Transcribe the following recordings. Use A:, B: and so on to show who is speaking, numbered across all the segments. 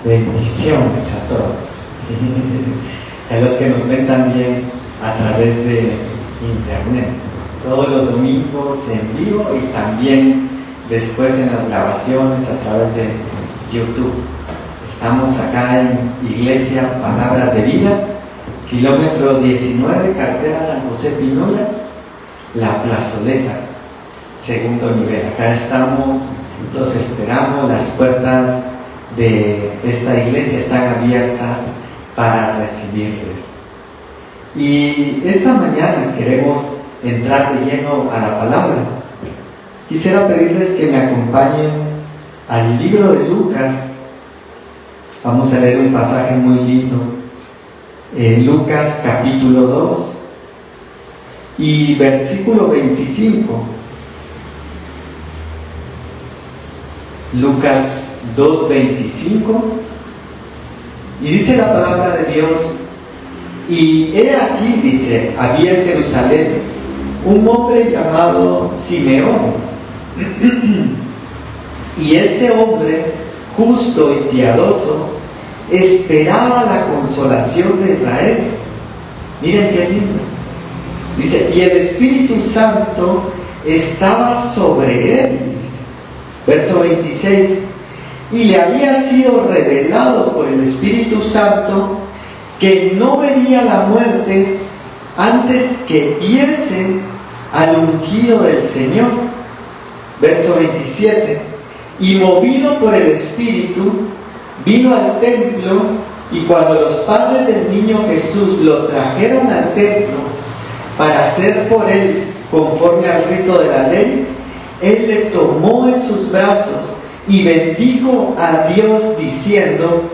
A: Bendiciones a todos. A los que nos ven también a través de internet, todos los domingos en vivo y también después en las grabaciones a través de YouTube. Estamos acá en Iglesia Palabras de Vida, kilómetro 19, carretera San José Pinula, La Plazoleta, segundo nivel. Acá estamos, los esperamos, las puertas de esta iglesia están abiertas para recibirles. Y esta mañana queremos entrar de lleno a la palabra. Quisiera pedirles que me acompañen al libro de Lucas. Vamos a leer un pasaje muy lindo, Lucas capítulo 2 y versículo 25. Lucas 2:25, y dice la palabra de Dios: y he aquí, dice, había en Jerusalén un hombre llamado Simeón, y este hombre, justo y piadoso, esperaba la consolación de Israel. Miren qué lindo. Dice, y el Espíritu Santo estaba sobre él. Verso 26, y le había sido revelado por el Espíritu Santo que no vería la muerte antes que viese al ungido del Señor. Verso 27, y movido por el Espíritu, vino al templo, y cuando los padres del niño Jesús lo trajeron al templo para hacer por él conforme al rito de la ley, él le tomó en sus brazos y bendijo a Dios diciendo: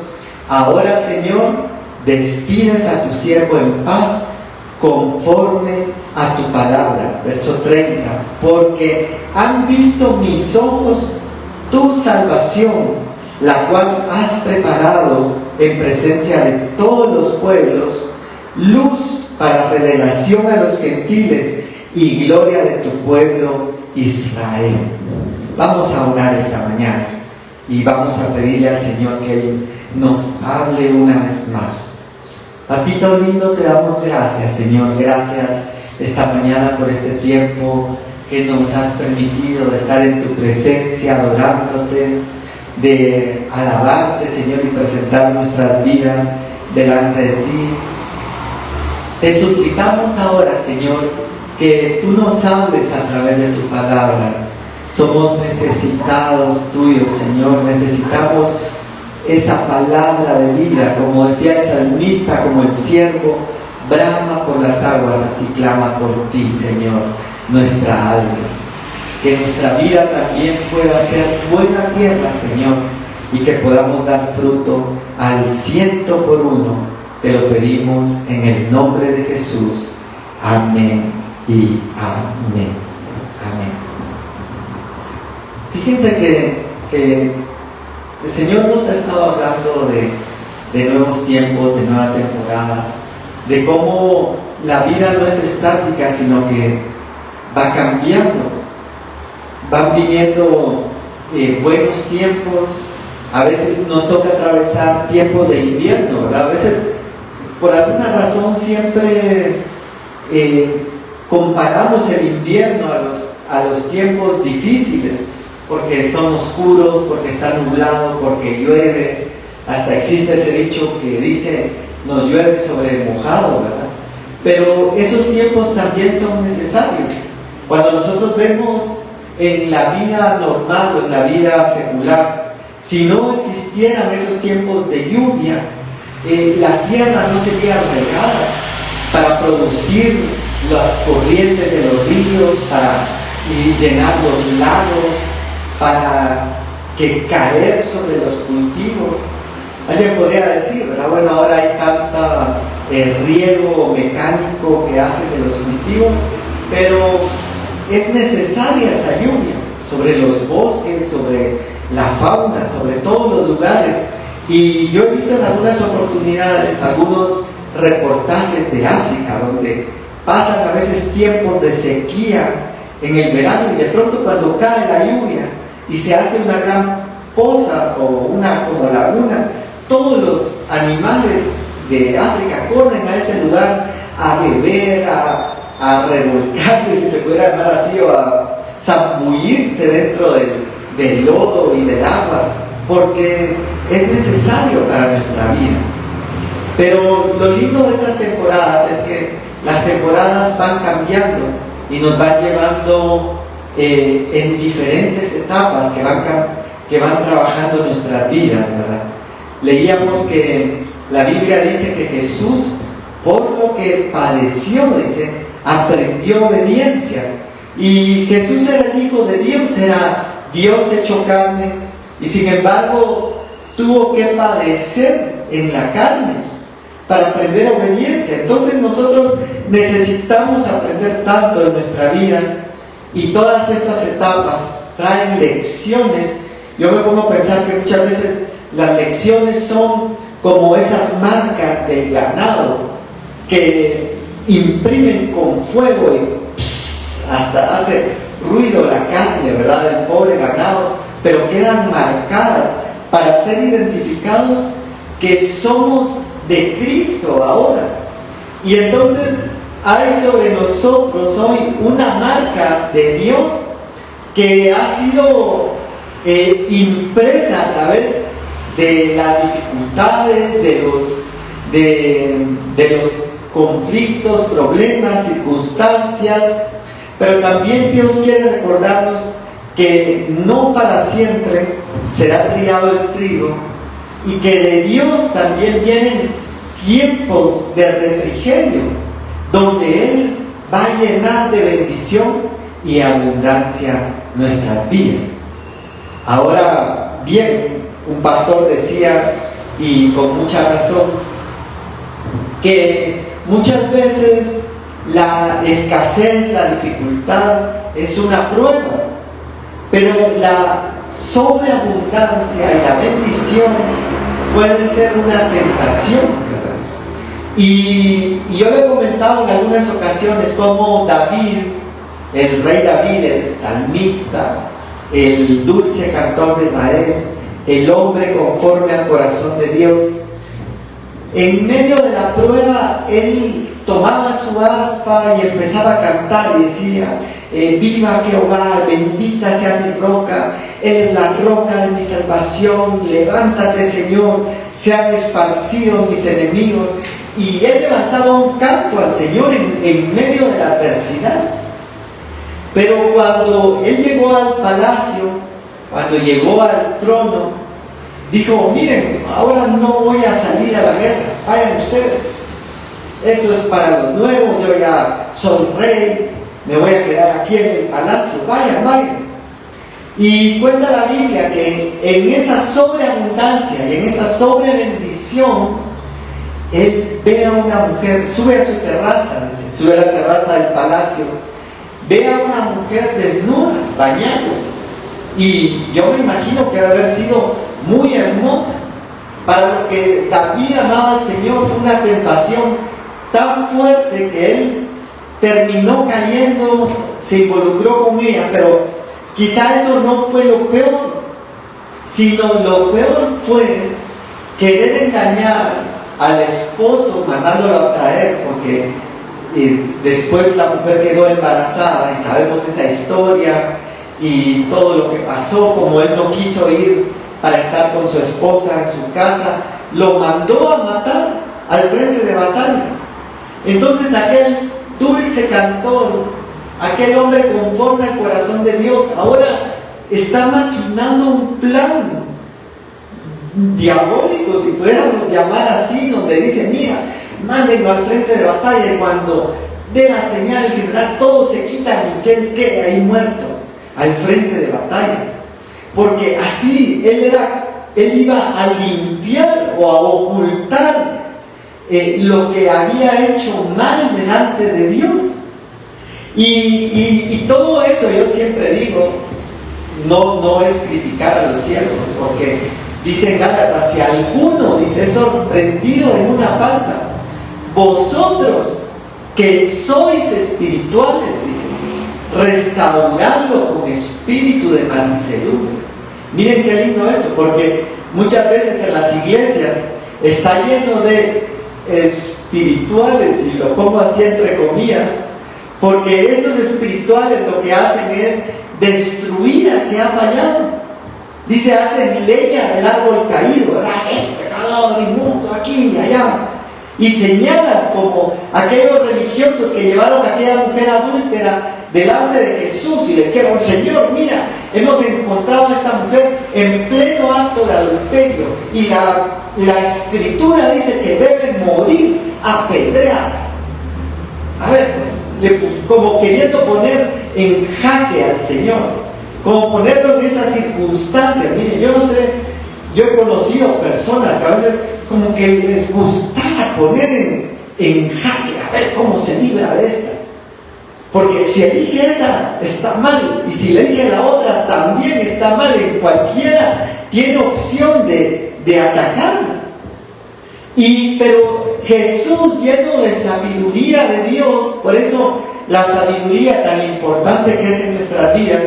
A: ahora, Señor, despides a tu siervo en paz conforme a tu palabra. Verso 30, porque han visto mis ojos tu salvación, la cual has preparado en presencia de todos los pueblos, luz para revelación a los gentiles y gloria de tu pueblo Israel. Vamos a orar esta mañana y vamos a pedirle al Señor que Él nos hable una vez más. Papito lindo, te damos gracias, Señor. Gracias esta mañana por este tiempo que nos has permitido de estar en tu presencia, adorándote, de alabarte, Señor, y presentar nuestras vidas delante de ti. Te suplicamos ahora, Señor, que tú nos hables a través de tu palabra. Somos necesitados tuyos, Señor. Necesitamos esa palabra de vida, como decía el salmista, como el siervo brama por las aguas, así clama por ti, Señor, nuestra alma. Que nuestra vida también pueda ser buena tierra, Señor, y que podamos dar fruto al 100%. Te lo pedimos en el nombre de Jesús. Amén y amén. Amén. Fíjense que el Señor nos ha estado hablando de nuevos tiempos, de nuevas temporadas, de cómo la vida no es estática, sino que va cambiando. Van viniendo buenos tiempos. A veces nos toca atravesar tiempos de invierno, ¿verdad? A veces, por alguna razón, siempre comparamos el invierno a los tiempos difíciles, porque son oscuros, porque está nublado, porque llueve. Hasta existe ese dicho que dice: nos llueve sobre mojado, ¿verdad? Pero esos tiempos también son necesarios. Cuando nosotros vemos en la vida normal o en la vida secular, si no existieran esos tiempos de lluvia, la tierra no sería regada para producir las corrientes de los ríos, para llenar los lagos, para que caer sobre los cultivos. Alguien podría decir, ¿verdad? Bueno, ahora hay tanta riego mecánico que hace de los cultivos, pero es necesaria esa lluvia sobre los bosques, sobre la fauna, sobre todos los lugares. Y yo he visto en algunas oportunidades algunos reportajes de África donde pasan a veces tiempos de sequía en el verano, y de pronto cuando cae la lluvia y se hace una gran poza o una como laguna, todos los animales de África corren a ese lugar a beber, a revolcarse, si se pudiera llamar así, o a zambullirse dentro del lodo y del agua, porque es necesario para nuestra vida. Pero lo lindo de estas temporadas es que las temporadas van cambiando y nos van llevando en diferentes etapas que van trabajando nuestras vidas, ¿verdad? Leíamos que la Biblia dice que Jesús, por lo que padeció, dice, aprendió obediencia. Y Jesús era el Hijo de Dios, era Dios hecho carne, y sin embargo tuvo que padecer en la carne para aprender obediencia. Entonces nosotros necesitamos aprender tanto en nuestra vida, y todas estas etapas traen lecciones. Yo me pongo a pensar que muchas veces las lecciones son como esas marcas del ganado que imprimen con fuego y hasta hace ruido la carne, ¿verdad?, del pobre ganado, pero quedan marcadas para ser identificados que somos de Cristo ahora. Y entonces hay sobre nosotros hoy una marca de Dios que ha sido impresa a través de las dificultades, de los conflictos, problemas, circunstancias. Pero también Dios quiere recordarnos que no para siempre será triado el trigo, y que de Dios también vienen tiempos de refrigerio, donde Él va a llenar de bendición y abundancia nuestras vidas. Ahora bien, un pastor decía, y con mucha razón, que muchas veces la escasez, la dificultad es una prueba, pero la sobreabundancia y la bendición puede ser una tentación, ¿verdad? Y yo le he comentado en algunas ocasiones cómo David, el rey David, el salmista, el dulce cantor de Israel, el hombre conforme al corazón de Dios, en medio de la prueba, él tomaba su arpa y empezaba a cantar y decía: viva Jehová, bendita sea mi roca, Él es la roca de mi salvación, levántate Señor, sean esparcidos mis enemigos. Y él levantaba un canto al Señor en medio de la adversidad. Pero cuando él llegó al palacio, cuando llegó al trono, dijo: miren, ahora no voy a salir a la guerra, vayan ustedes, eso es para los nuevos, yo ya soy rey, me voy a quedar aquí en el palacio, vayan. Y cuenta la Biblia que en esa sobreabundancia y en esa sobrebendición, él ve a una mujer, sube a su terraza, sube a la terraza del palacio, ve a una mujer desnuda, bañándose, y yo me imagino que debe haber sido muy hermosa. Para lo que David amaba al Señor, fue una tentación tan fuerte que él terminó cayendo, se involucró con ella. Pero quizá eso no fue lo peor, sino lo peor fue querer engañar al esposo mandándolo a traer, porque después la mujer quedó embarazada y sabemos esa historia y todo lo que pasó. Como él no quiso ir para estar con su esposa en su casa, lo mandó a matar al frente de batalla. Entonces aquel dulce cantor, aquel hombre conforme al corazón de Dios, ahora está maquinando un plan diabólico, si pudiéramos llamar así, donde dice: mira, mándenlo al frente de batalla, y cuando dé la señal general todos se quitan y que él quede ahí muerto al frente de batalla. Porque así él iba a limpiar o a ocultar lo que había hecho mal delante de Dios. Y todo eso, yo siempre digo, no es criticar a los siervos, porque dice en Gálatas: si alguno, dice, es sorprendido en una falta, vosotros que sois espirituales, dice, restauradlo con espíritu de mansedumbre. Miren qué lindo eso, porque muchas veces en las iglesias está lleno de espirituales, y lo pongo así entre comillas, porque estos espirituales lo que hacen es destruir al que ha fallado. Dice, hacen leña del árbol caído, ¿verdad? Sí, pecador, inmundo, aquí y allá. Y señalan como aquellos religiosos que llevaron a aquella mujer adúltera delante de Jesús y le dijeron: Señor, mira, hemos encontrado a esta mujer en pleno acto de adulterio y la escritura dice que debe morir apedreada. A ver, pues, como queriendo poner en jaque al Señor, como ponerlo en esas circunstancias. Miren, yo no sé, yo he conocido personas que a veces como que les gustaba poner en jaque, a ver cómo se libra de esta. Porque si elige esa, está mal, y si elige la otra, también está mal. En cualquiera tiene opción de atacar. Pero Jesús, lleno de sabiduría de Dios, por eso la sabiduría tan importante que es en nuestras vidas,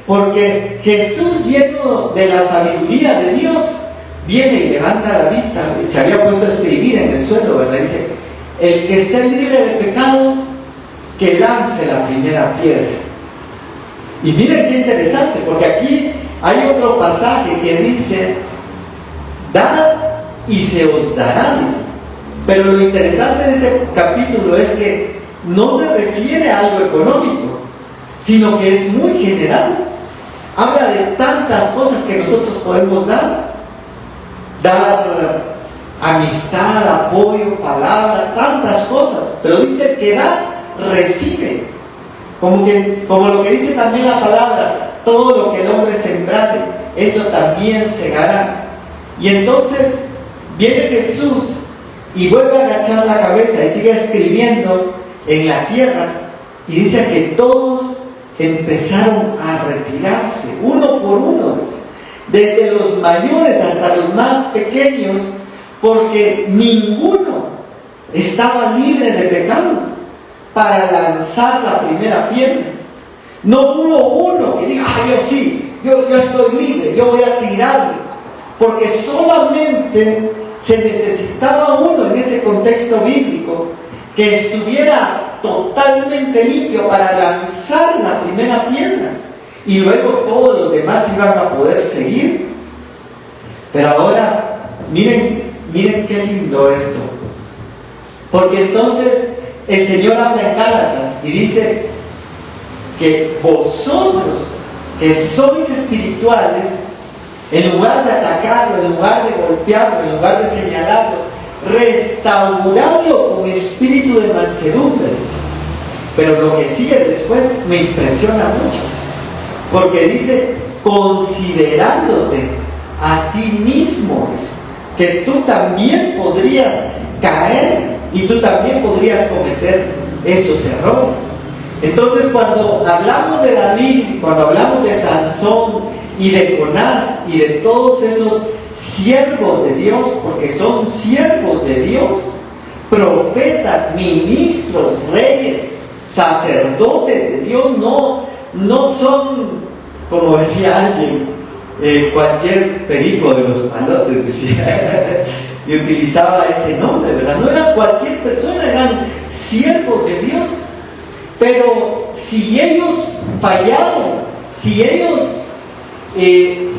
A: porque Jesús, lleno de la sabiduría de Dios, viene y levanta la vista. Se había puesto a escribir en el suelo, ¿verdad? Dice: el que esté libre de pecado, que lance la primera piedra. Y miren qué interesante, porque aquí hay otro pasaje que dice: dad y se os dará, dice. Pero lo interesante de ese capítulo es que no se refiere a algo económico, sino que es muy general. Habla de tantas cosas que nosotros podemos dar amistad, apoyo, palabra, tantas cosas. Pero dice que da, recibe. Como lo que dice también la palabra: todo lo que el hombre sembrare, eso también segará. Y entonces viene Jesús y vuelve a agachar la cabeza y sigue escribiendo en la tierra, y dice que todos empezaron a retirarse, uno por uno, desde los mayores hasta los más pequeños, porque ninguno estaba libre de pecado para lanzar la primera piedra. No hubo uno que diga: yo sí, yo estoy libre, yo voy a tirarle, porque solamente se necesitaba uno en ese contexto bíblico que estuviera totalmente limpio para lanzar la primera piedra, y luego todos los demás iban a poder seguir. Pero ahora miren qué lindo esto, porque entonces el Señor habla en Gálatas y dice que vosotros, que sois espirituales, en lugar de atacarlo, en lugar de golpearlo, en lugar de señalarlo, restauradlo con espíritu de mansedumbre. Pero lo que sigue después me impresiona mucho, porque dice: considerándote a ti mismo, que tú también podrías caer y tú también podrías cometer esos errores. Entonces, cuando hablamos de David, cuando hablamos de Sansón y de Jonás y de todos esos siervos de Dios, porque son siervos de Dios, profetas, ministros, reyes, sacerdotes de Dios, no son, como decía alguien, cualquier perico de los palotes, decía, y utilizaba ese nombre, ¿verdad? No eran cualquier persona, eran siervos de Dios. Pero si ellos fallaron, si ellos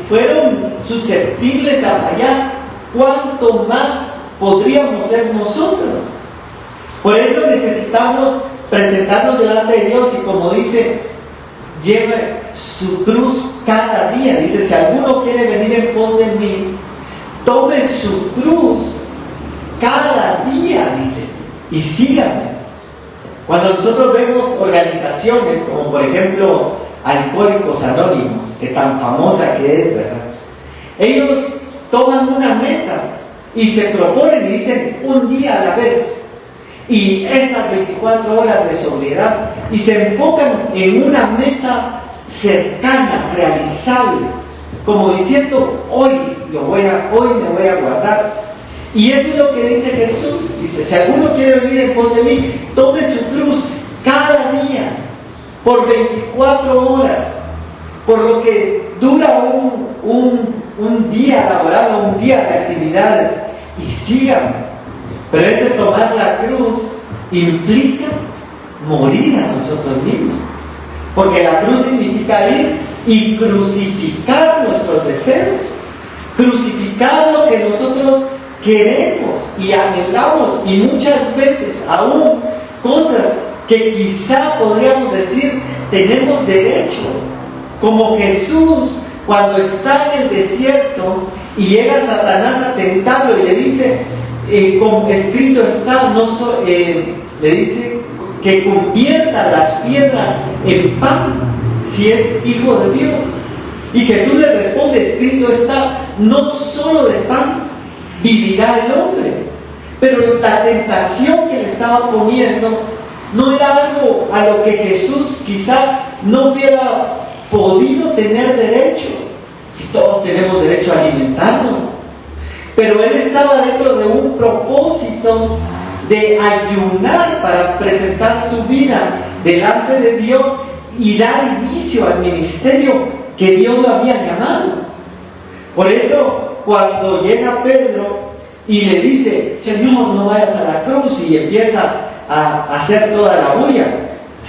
A: fueron susceptibles a fallar, ¿cuánto más podríamos ser nosotros? Por eso necesitamos presentarnos delante de Dios, y como dice, lleve su cruz cada día. Dice: si alguno quiere venir en pos de mí, tome su cruz cada día, dice, y sígame. Cuando nosotros vemos organizaciones como por ejemplo Alcohólicos Anónimos, que tan famosa que es, ¿verdad? Ellos toman una meta y se proponen y dicen: un día a la vez, y estas 24 horas de sobriedad, y se enfocan en una meta cercana, realizable, como diciendo: hoy me voy a guardar. Y eso es lo que dice Jesús. Dice: si alguno quiere venir en pos de mí, tome su cruz cada día, por 24 horas, por lo que dura un día laboral o un día de actividades y sigan. Pero ese tomar la cruz implica morir a nosotros mismos. Porque la cruz significa ir y crucificar nuestros deseos, crucificar lo que nosotros queremos y anhelamos, y muchas veces aún cosas que quizá podríamos decir tenemos derecho, como Jesús cuando está en el desierto y llega Satanás a tentarlo y le dice, como escrito está, le dice que convierta las piedras en pan si es hijo de Dios. Y Jesús le responde, escrito está, no solo de pan vivirá el hombre. Pero la tentación que le estaba poniendo no era algo a lo que Jesús quizá no hubiera podido tener derecho, si todos tenemos derecho a alimentarnos. Pero él estaba dentro de un propósito de ayunar para presentar su vida delante de Dios y dar inicio al ministerio que Dios lo había llamado. Por eso, cuando llega Pedro y le dice, Señor, no vayas a la cruz, y empieza a hacer toda la bulla,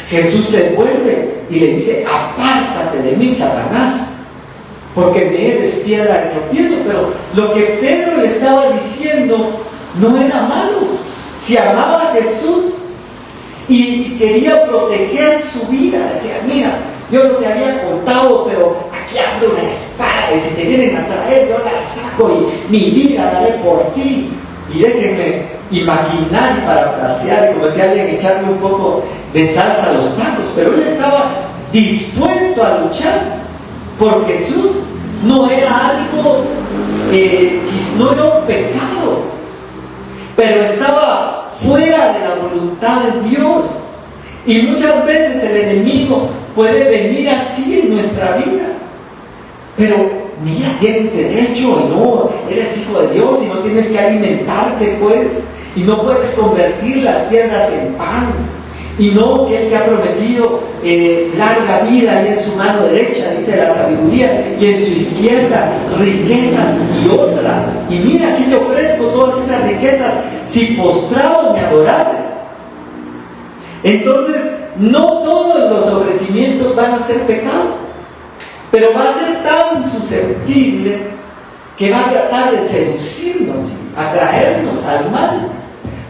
A: Jesús se vuelve y le dice, apártate de mí, Satanás, porque me eres piedra de tropiezo. Pero lo que Pedro le estaba diciendo no era malo. Si amaba a Jesús y quería proteger su vida, decía, mira, yo no te había contado, pero aquí ando una espada, y si te vienen a traer, yo la saco y mi vida daré por ti. Y déjenme imaginar y parafrasear, como decía alguien, echarle un poco de salsa a los tacos. Pero él estaba dispuesto a luchar por Jesús. No era algo, no era un pecado, pero estaba fuera de la voluntad de Dios. Y muchas veces el enemigo puede venir así en nuestra vida. Pero mira, tienes derecho, y no, eres hijo de Dios y no tienes que alimentarte, pues, y no puedes convertir las piedras en pan, y no, que Él te ha prometido larga vida, y en su mano derecha, dice la sabiduría, y en su izquierda riquezas y honra. Y mira, aquí te ofrezco todas esas riquezas si postrado me adorares. Entonces, no todos los ofrecimientos van a ser pecado, pero va a ser tan susceptible que va a tratar de seducirnos, atraernos al mal,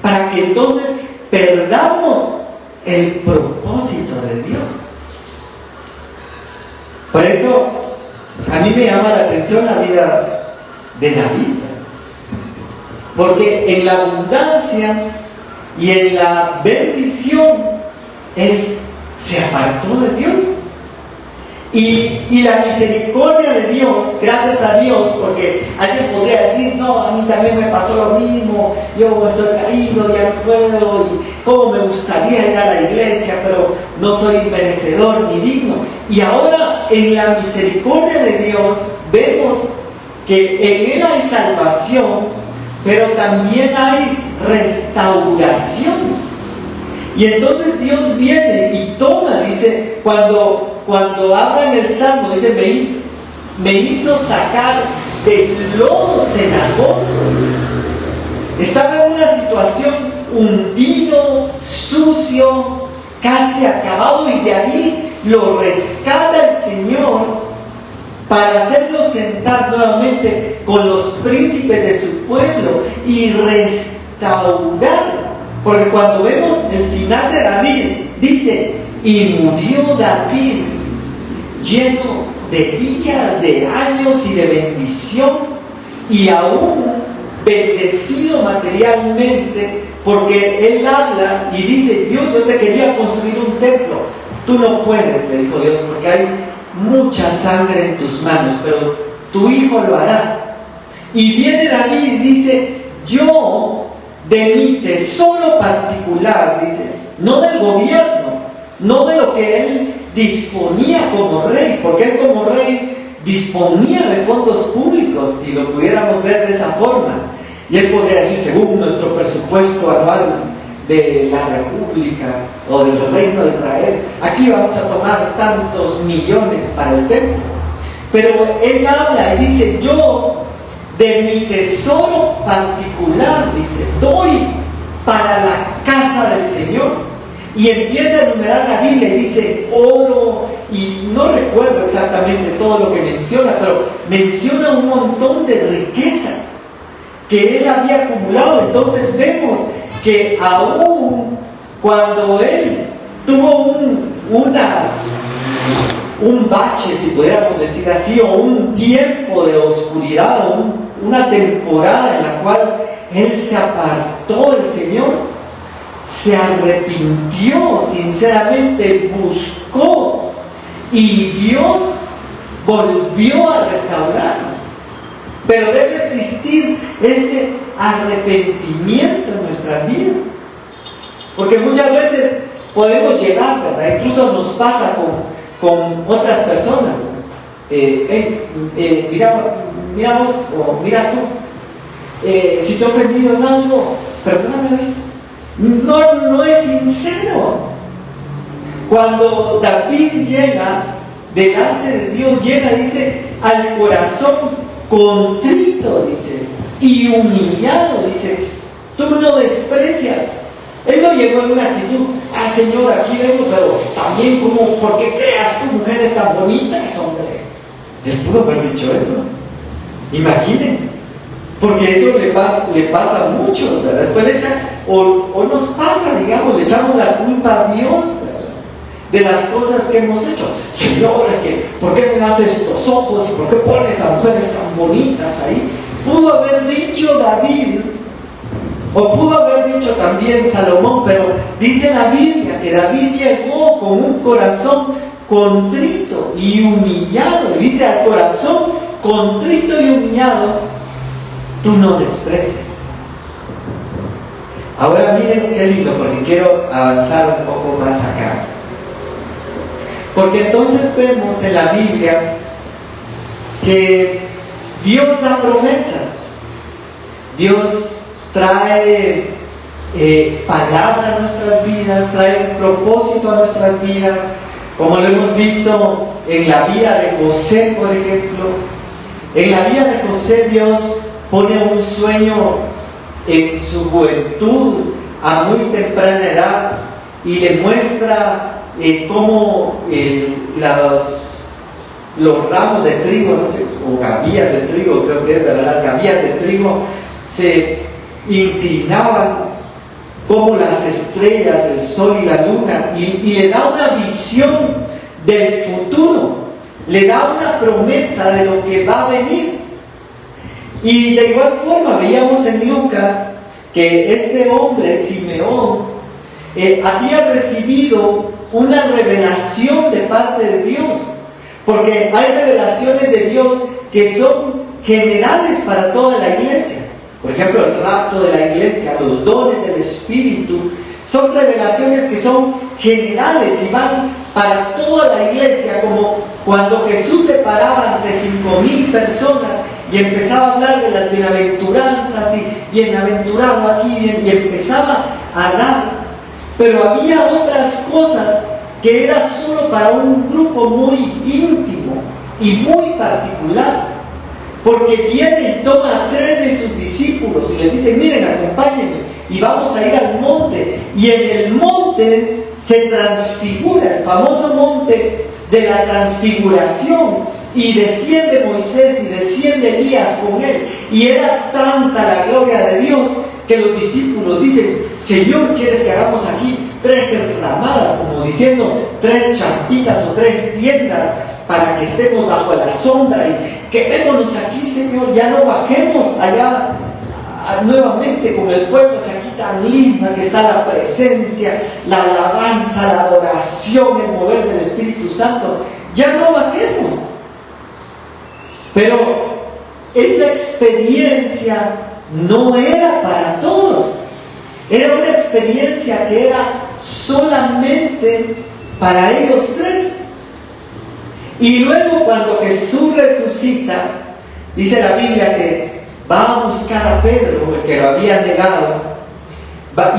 A: para que entonces perdamos el propósito de Dios. Por eso a mí me llama la atención la vida de David, porque en la abundancia y en la bendición él se apartó de Dios. Y la misericordia de Dios, gracias a Dios, porque alguien podría decir, no, a mí también me pasó lo mismo, yo estoy caído, ya no puedo, y cómo me gustaría ir a la iglesia, pero no soy merecedor ni digno. Y ahora en la misericordia de Dios vemos que en Él hay salvación, pero también hay restauración. Y entonces Dios viene y toma, dice, cuando habla en el Salmo, dice, me hizo sacar del lodo cenagoso. Estaba en una situación hundido, sucio, casi acabado, y de ahí lo rescata el Señor para hacerlo sentar nuevamente con los príncipes de su pueblo y restaurar. Porque cuando vemos el final de David, dice, y murió David lleno de días, de años y de bendición, y aún bendecido materialmente, porque él habla y dice, Dios, yo te quería construir un templo. Tú no puedes, le dijo Dios, porque hay mucha sangre en tus manos, pero tu hijo lo hará. Y viene David y dice, yo de mi tesoro particular, dice, no del gobierno, no de lo que él disponía como rey, porque él como rey disponía de fondos públicos, si lo pudiéramos ver de esa forma, y él podría decir, según nuestro presupuesto anual de la República o del Reino de Israel, aquí vamos a tomar tantos millones para el templo. Pero él habla y dice, yo de mi tesoro particular, dice, doy para la casa del Señor. Y empieza a enumerar la Biblia y dice oro, y no recuerdo exactamente todo lo que menciona, pero menciona un montón de riquezas que él había acumulado. Entonces vemos que aún cuando él tuvo un bache, si pudiéramos decir así, o un tiempo de oscuridad, o una temporada en la cual él se apartó del Señor, se arrepintió, sinceramente buscó, y Dios volvió a restaurarlo. Pero debe existir ese arrepentimiento en nuestras vidas, porque muchas veces podemos llegar, ¿verdad? Incluso nos pasa con otras personas. Mira vos, o mira tú, si te he ofendido en algo, perdóname esto. No es sincero. Cuando David llega delante de Dios, dice, al corazón contrito, dice, y humillado, dice, tú no desprecias. Él no llegó en una actitud, Señor, aquí vengo, pero también como, ¿por qué creas tú mujeres tan bonitas, hombre? Él pudo haber dicho eso. Imaginen, porque eso le pasa mucho, ¿verdad? Después le echan, o nos pasa, digamos, le echamos la culpa a Dios, ¿verdad?, de las cosas que hemos hecho. Señor, es que, ¿por qué me das estos ojos? ¿Y por qué pones a mujeres tan bonitas ahí? Pudo haber dicho David, o pudo haber dicho también Salomón, pero dice la Biblia que David llegó con un corazón contrito y humillado. Y dice, al corazón contrito y humillado, tú no desprecias. Ahora miren qué lindo, porque quiero avanzar un poco más acá. Porque entonces vemos en la Biblia que Dios da promesas. Dios trae palabra a nuestras vidas, trae un propósito a nuestras vidas, como lo hemos visto en la vida de José, por ejemplo. En la vida de José, Dios pone un sueño en su juventud a muy temprana edad y le muestra cómo los ramos de trigo, no sé, o gavillas de trigo, creo que es, ¿verdad? Las gavillas de trigo se inclinaban como las estrellas, el sol y la luna, y le da una visión del futuro, le da una promesa de lo que va a venir. Y de igual forma veíamos en Lucas que este hombre, Simeón, había recibido una revelación de parte de Dios, porque hay revelaciones de Dios que son generales para toda la iglesia. Por ejemplo, el rapto de la iglesia, los dones del Espíritu, son revelaciones que son generales y van para toda la iglesia, como cuando Jesús se paraba ante 5,000 personas y empezaba a hablar de las bienaventuranzas y bienaventurado aquí, y empezaba a dar. Pero había otras cosas que era solo para un grupo muy íntimo y muy particular, porque viene y toma a 3 de sus discípulos y les dice, miren, acompáñenme y vamos a ir al monte, y en el monte se transfigura, el famoso monte de la transfiguración, y desciende Moisés y desciende Elías con él, y era tanta la gloria de Dios que los discípulos dicen, Señor, ¿quieres que hagamos aquí 3 enramadas, como diciendo 3 champitas o 3 tiendas para que estemos bajo la sombra, y quedémonos aquí, Señor, ya no bajemos allá nuevamente con el pueblo, es aquí tan linda que está la presencia, la alabanza, la adoración, el mover del Espíritu Santo, ya no bajemos? Pero esa experiencia no era para todos, era una experiencia que era solamente para ellos 3. Y luego, cuando Jesús resucita, dice la Biblia que va a buscar a Pedro, el que lo había negado,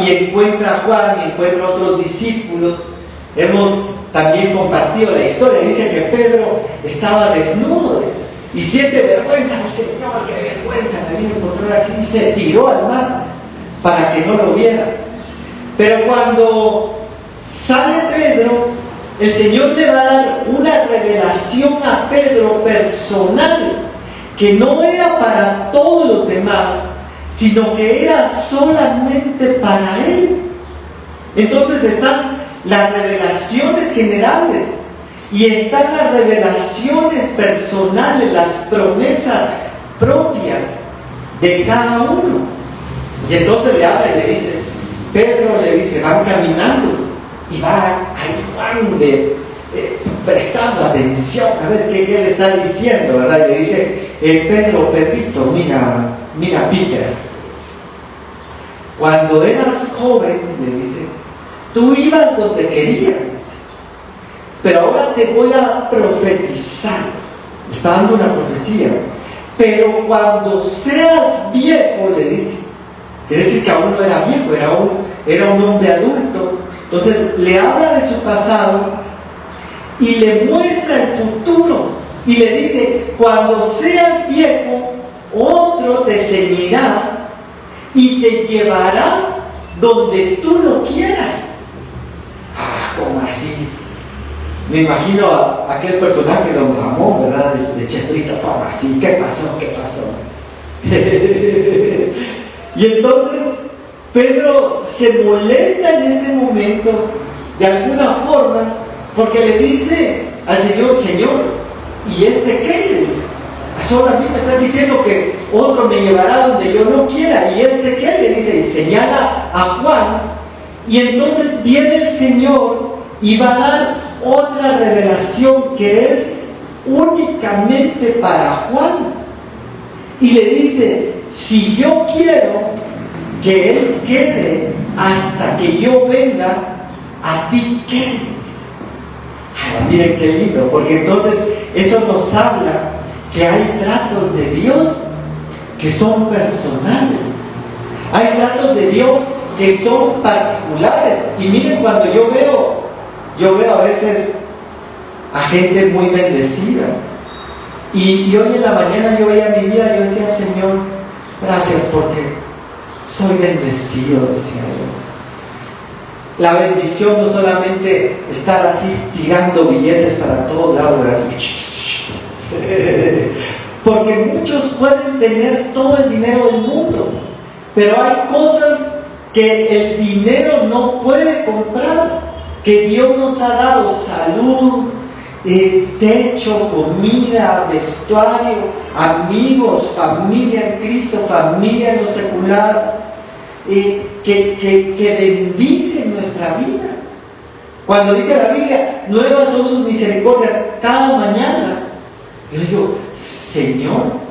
A: y encuentra a Juan, y encuentra a otros discípulos. Hemos también compartido la historia. Dice que Pedro estaba desnudo, dice, y siente vergüenza. Dice, Señor, qué vergüenza, me vino a encontrar aquí. Y se tiró al mar para que no lo viera. Pero cuando sale Pedro, el Señor le va a dar una revelación a Pedro personal, que no era para todos los demás, sino que era solamente para él. Entonces están las revelaciones generales y están las revelaciones personales, las promesas propias de cada uno. Y entonces le habla y le dice, Pedro le dice, van caminando y va ahí Juan prestando atención a ver qué le está diciendo, ¿verdad? Y le dice, Pedro, Pedrito, mira Peter, cuando eras joven, le dice, tú ibas donde querías, dice, pero ahora te voy a profetizar. Está dando una profecía. Pero cuando seas viejo, le dice, quiere decir que aún no era viejo, era un hombre adulto. Entonces le habla de su pasado y le muestra el futuro y le dice, cuando seas viejo, otro te ceñirá y te llevará donde tú no quieras. ¿Cómo así? Me imagino a aquel personaje, don Ramón, ¿verdad? De Chespirito, ¿cómo así? ¿Qué pasó? Y entonces Pedro se molesta en ese momento, de alguna forma, porque le dice al Señor, Señor, ¿y este qué? Le dice, solo a mí me están diciendo que otro me llevará donde yo no quiera. ¿Y este qué? Le dice, y señala a Juan. Y entonces viene el Señor y va a dar otra revelación que es únicamente para Juan. Y le dice, si yo quiero que él quede hasta que yo venga, ¿a ti qué? Le dice. Miren qué lindo, porque entonces eso nos habla que hay tratos de Dios que son personales. Hay tratos de Dios que son particulares. Y miren, cuando yo veo a veces a gente muy bendecida, y hoy en la mañana yo veía mi vida, yo decía, Señor, gracias porque soy bendecido, decía yo. La bendición no solamente estar así tirando billetes para todos lados, porque muchos pueden tener todo el dinero del mundo, pero hay cosas que el dinero no puede comprar, que Dios nos ha dado: salud, techo, comida, vestuario, amigos, familia en Cristo, familia en lo secular, que bendicen nuestra vida. Cuando dice la Biblia, nuevas son sus misericordias cada mañana, yo digo, Señor,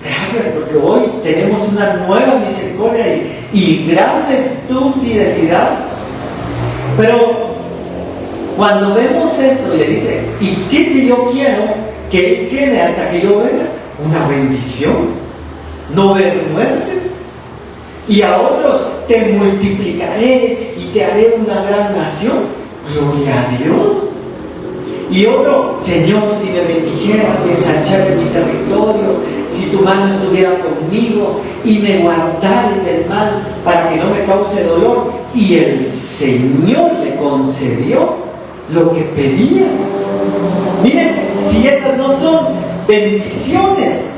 A: gracias porque hoy tenemos una nueva misericordia y grande es tu fidelidad. Pero cuando vemos eso, le dice, ¿y qué si yo quiero que él quede hasta que yo venga? Una bendición, no ver muerte. Y a otros, te multiplicaré y te haré una gran nación. Gloria a Dios. Y otro, Señor, si me bendijeras y ensancharas mi territorio, si tu mano estuviera conmigo y me guardares del mal para que no me cause dolor. Y el Señor le concedió lo que pedíamos. Miren, si esas no son bendiciones,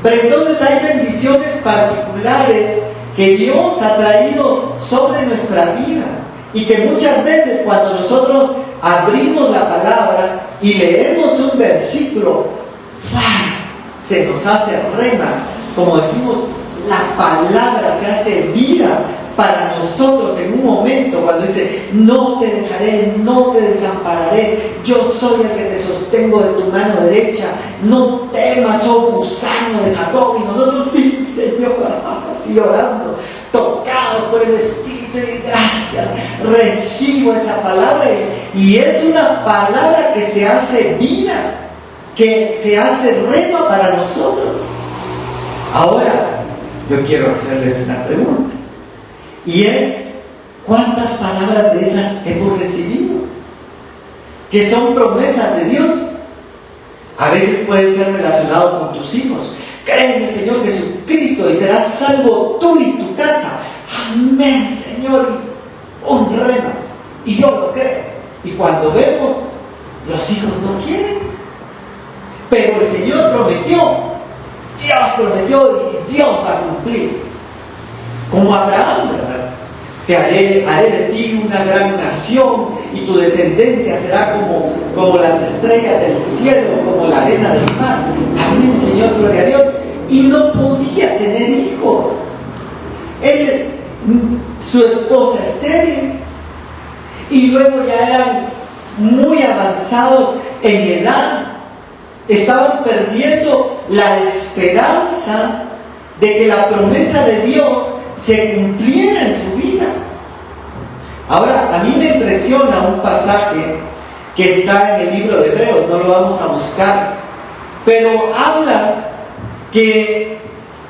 A: pero entonces hay bendiciones particulares que Dios ha traído sobre nuestra vida, y que muchas veces cuando nosotros abrimos la palabra y leemos un versículo, se nos hace rema, como decimos, la palabra se hace vida para nosotros en un momento, cuando dice, no te dejaré, no te desampararé, yo soy el que te sostengo de tu mano derecha, no temas, oh gusano de Jacob. Y nosotros, sí, Señor, así orando, tocados por el Espíritu de gracia, recibo esa palabra, y es una palabra que se hace vida, que se hace rema para nosotros. Ahora, yo quiero hacerles una pregunta, y es, ¿cuántas palabras de esas hemos recibido? que son promesas de Dios. A veces puede ser relacionado con tus hijos. Cree en el Señor Jesucristo y serás salvo tú y tu casa. Amén, Señor. Un rema. Y yo lo creo. Y cuando vemos, los hijos no quieren. Pero el Señor prometió. Dios prometió y Dios va a cumplir. Como Abraham, ¿verdad? Te haré de ti una gran nación y tu descendencia será como las estrellas del cielo, como la arena del mar. Amén, Señor, gloria a Dios. Y no podía tener hijos. Él, su esposa estéril, y luego ya eran muy avanzados en edad. Estaban perdiendo la esperanza de que la promesa de Dios se cumpliera en su vida. Ahora, a mí me impresiona un pasaje que está en el libro de Hebreos, no lo vamos a buscar, pero habla que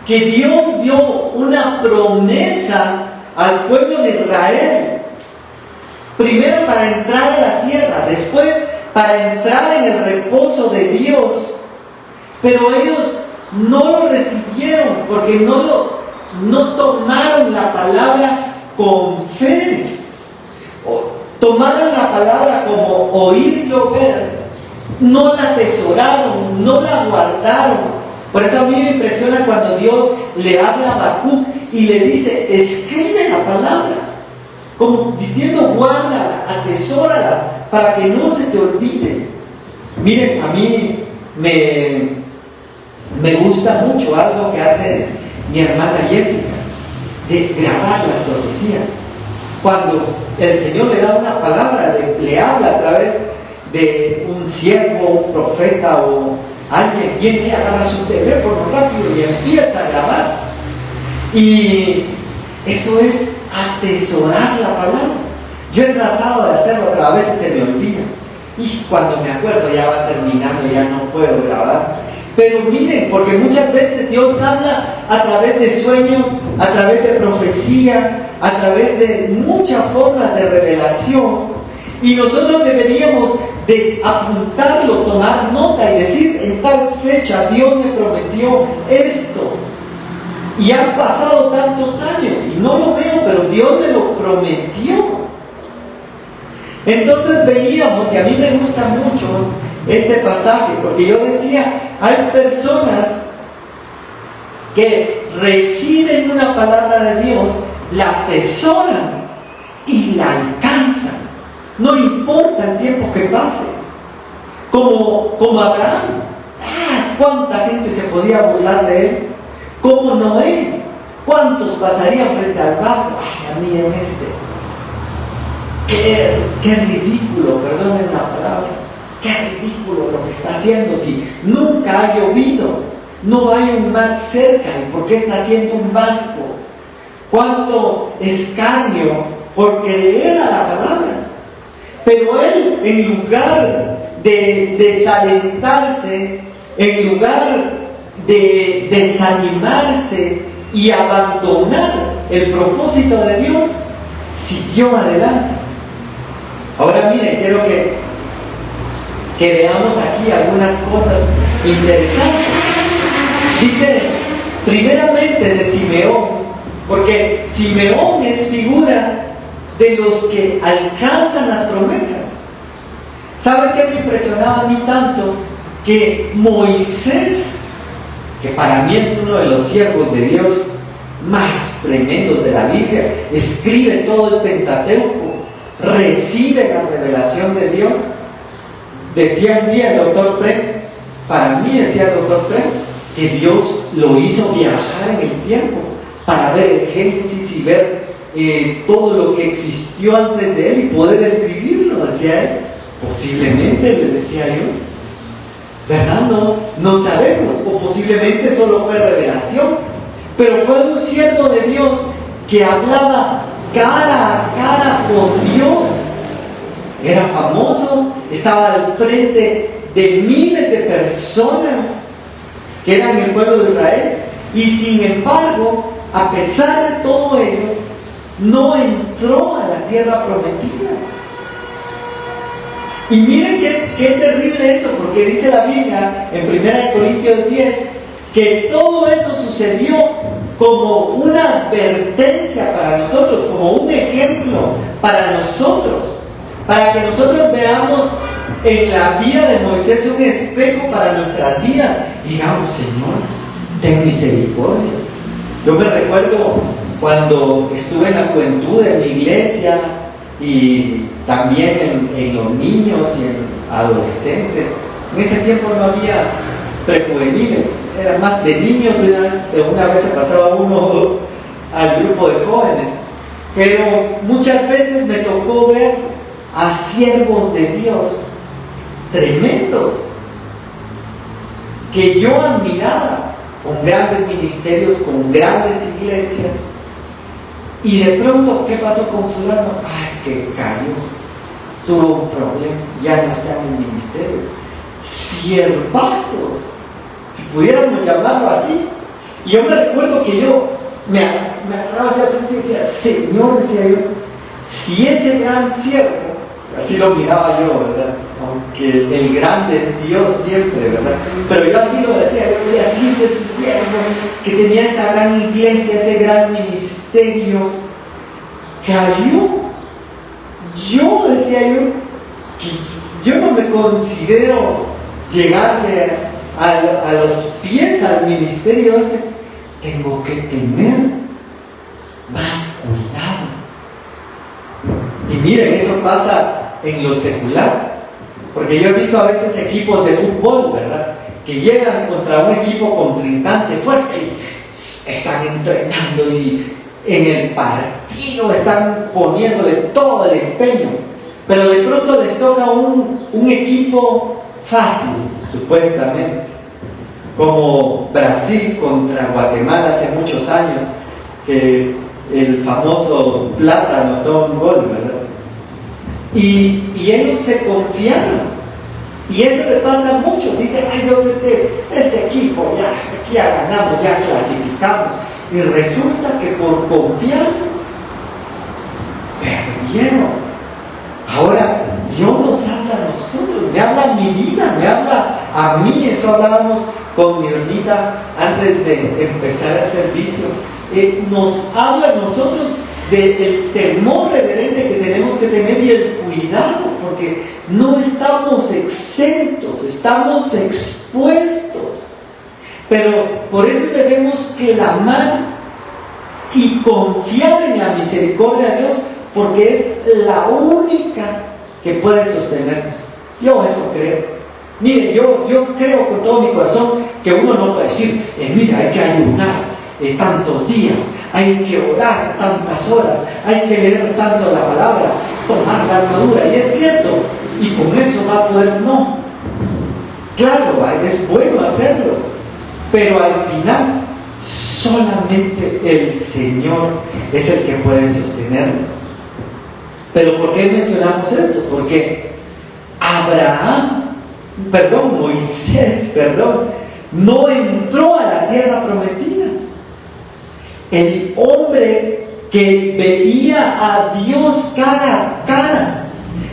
A: Dios dio una promesa al pueblo de Israel, primero para entrar a la tierra, después para entrar en el reposo de Dios, pero ellos no lo recibieron porque no tomaron la palabra con fe. Tomaron la palabra como oír y ver, no la atesoraron, no la guardaron. Por eso a mí me impresiona cuando Dios le habla a Habacuc y le dice, escribe la palabra, como diciendo, guárdala, atesórala, para que no se te olvide. Miren, a mí me gusta mucho algo que hace mi hermana Jessica, de grabar las profecías. Cuando el Señor le da una palabra, le habla a través de un siervo, un profeta o alguien, viene y agarra su teléfono rápido y empieza a grabar. Y eso es atesorar la palabra. Yo he tratado de hacerlo, pero a veces se me olvida. Y cuando me acuerdo ya va terminando, ya no puedo grabar. Pero miren, porque muchas veces Dios habla a través de sueños, a través de profecía, a través de muchas formas de revelación, y nosotros deberíamos de apuntarlo, tomar nota y decir, en tal fecha Dios me prometió esto, y han pasado tantos años y no lo veo, pero Dios me lo prometió. Entonces veíamos, y a mí me gusta mucho este pasaje, porque yo decía, hay personas que reciben una palabra de Dios, la atesoran y la alcanzan, no importa el tiempo que pase, como Abraham. ¿Cuánta gente se podía burlar de él? Como Noé, ¿cuántos pasarían frente al barco? Miren qué ridículo, perdonen la palabra, qué ridículo lo que está haciendo, si nunca ha llovido, no hay un mar cerca, ¿y por qué está haciendo un barco? Cuánto escarnio por creer a la palabra. Pero él, en lugar de desalentarse, en lugar de desanimarse y abandonar el propósito de Dios, siguió adelante. Ahora miren, quiero que veamos aquí algunas cosas interesantes. Dice, primeramente de Simeón, porque Simeón es figura de los que alcanzan las promesas. ¿Saben qué me impresionaba a mí tanto? Que Moisés, que para mí es uno de los siervos de Dios más tremendos de la Biblia, escribe todo el Pentateuco, recibe la revelación de Dios. Decía un día el doctor Prem, para mí decía el doctor Prem, que Dios lo hizo viajar en el tiempo para ver el Génesis y ver todo lo que existió antes de él y poder escribirlo, decía él. Posiblemente, le decía yo, ¿verdad? No sabemos, o posiblemente solo fue revelación, pero fue un siervo de Dios que hablaba cara a cara con Dios. Era famoso, estaba al frente de miles de personas que eran el pueblo de Israel, y sin embargo, a pesar de todo ello, no entró a la tierra prometida. Y miren qué terrible eso, porque dice la Biblia en 1 Corintios 10 que todo eso sucedió como una advertencia para nosotros, como un ejemplo para nosotros, para que nosotros veamos en la vida de Moisés un espejo para nuestras vidas y digamos: Señor, ten misericordia. Yo me recuerdo cuando estuve en la juventud de mi iglesia y también en los niños y en adolescentes. En ese tiempo no había prejuveniles, era más de niños. De una vez se pasaba uno al grupo de jóvenes, pero muchas veces me tocó ver a siervos de Dios tremendos que yo admiraba, con grandes ministerios, con grandes iglesias, y de pronto, ¿qué pasó con fulano? Es que cayó, tuvo un problema, ya no está en el ministerio. Siervazos, si pudiéramos llamarlo así. Y yo me recuerdo que yo me agarraba hacia frente y decía: Señor, decía yo, si ese gran siervo, así lo miraba yo, ¿verdad? Aunque el grande es Dios siempre, ¿verdad? Pero yo así lo decía, yo decía: así ese siervo que tenía esa gran iglesia, ese gran ministerio, cayó. Yo decía que yo no me considero llegarle a los pies al ministerio ese. Tengo que tener más cuidado. Y miren, eso pasa en lo secular, porque yo he visto a veces equipos de fútbol, ¿verdad?, que llegan contra un equipo contrincante fuerte y están entrenando y en el partido están poniéndole todo el empeño, pero de pronto les toca un equipo fácil, supuestamente, como Brasil contra Guatemala hace muchos años, que el famoso Plata anotó un gol, ¿verdad? Y ellos se confiaron. Y eso le pasa mucho. Dicen: ay Dios, este equipo, ya ganamos, ya clasificamos. Y resulta que por confiarse, perdieron. Ahora, Dios nos habla a nosotros, me habla a mi vida, me habla a mí. Eso hablábamos con mi hermanita antes de empezar el servicio. Nos habla a nosotros del temor reverente que tenemos que tener y el cuidado, porque no estamos exentos, estamos expuestos. Pero por eso debemos clamar y confiar en la misericordia de Dios, porque es la única que puede sostenernos. Yo eso creo. Miren, yo creo con todo mi corazón que uno no puede decir: mira, hay que ayunar tantos días, hay que orar tantas horas, hay que leer tanto la palabra, tomar la armadura. Y es cierto, y con eso va a poder. No, claro, es bueno hacerlo, pero al final solamente el Señor es el que puede sostenernos. Pero ¿por qué mencionamos esto? Porque Moisés, no entró a la tierra prometida. El hombre que veía a Dios cara a cara,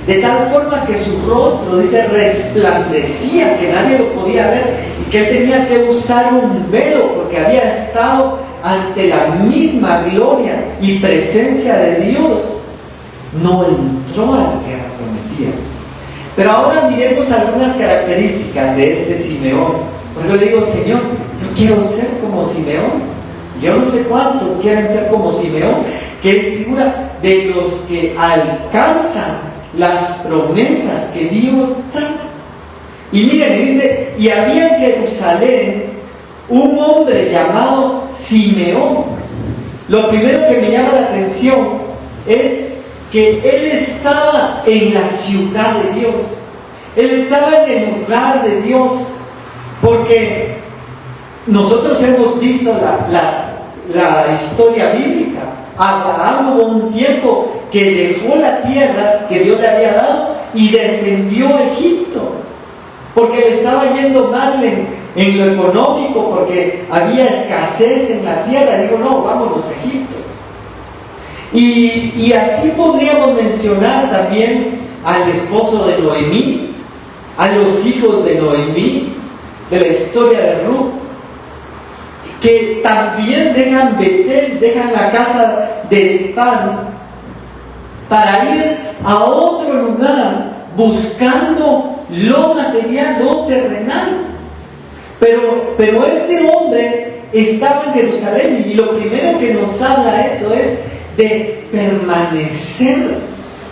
A: de tal forma que su rostro, dice, resplandecía, que nadie lo podía ver, y que él tenía que usar un velo porque había estado ante la misma gloria y presencia de Dios, no entró a la tierra prometida. Pero ahora miremos algunas características de este Simeón. Porque yo le digo: Señor, yo quiero ser como Simeón. Yo no sé cuántos quieren ser como Simeón, que es figura de los que alcanzan las promesas que Dios da. Y miren, dice: y había en Jerusalén un hombre llamado Simeón. Lo primero que me llama la atención es que él estaba en la ciudad de Dios, él estaba en el lugar de Dios, porque nosotros hemos visto la historia bíblica. Abraham hubo un tiempo que dejó la tierra que Dios le había dado y descendió a Egipto, porque le estaba yendo mal en lo económico, porque había escasez en la tierra. Digo: no, vámonos a Egipto. Y así podríamos mencionar también al esposo de Noemí, a los hijos de Noemí, de la historia de Ruth, que también dejan Betel, dejan la casa del pan, para ir a otro lugar buscando lo material, lo terrenal. Pero este hombre estaba en Jerusalén, y lo primero que nos habla eso es de permanecer